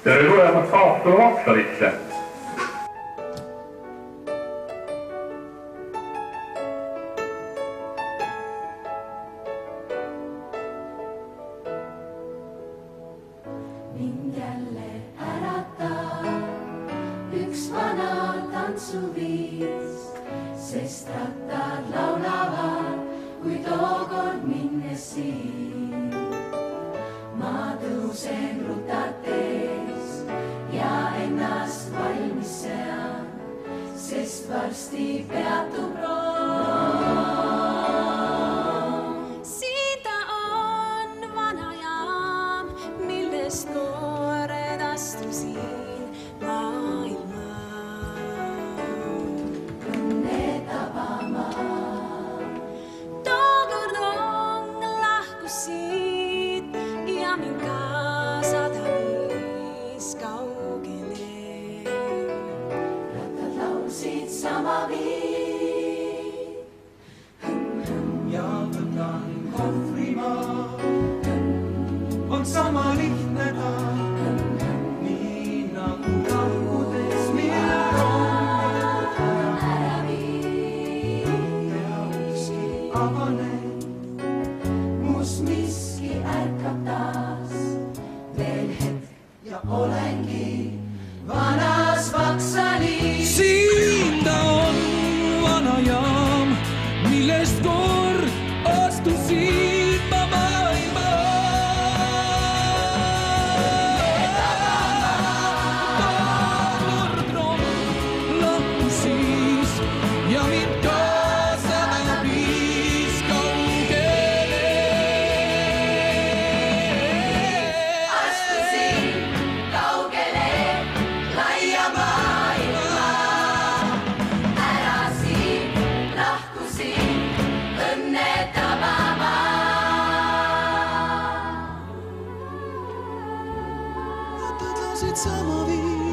Tere tulemast Haapsalu Vaksalisse! Mind jälle äratab üks vana tantsuviis, sest rattad laulavad, kui tookord minnes siin. Ma tõusen rutates ja ennast valmis sean, sest varsti peatub room. Siitä on vana jaam, millest noored astusin maailmaan. Õnne tabama. Tookord on lahkus siit ja mind kaasada viis kaugele. Rattad laulsid sama viis. Ja võtan kohvrimaa, on sama lihtne ta, nii nagu lahkudes, mille roomid Ära viis. ja ükski avaneb. Mus miski ärkab taas, veel hetk ja olengi vanas Vaksalis. Siin ta on vana jaam, millest kord astusin ma maailma. Tookord rong lahkus siis ja mind kaasada viis kaugele. Astusin kaugele laia maailma. Ära siin lahkusin õnne tabama. Rattad laulsid sama viis.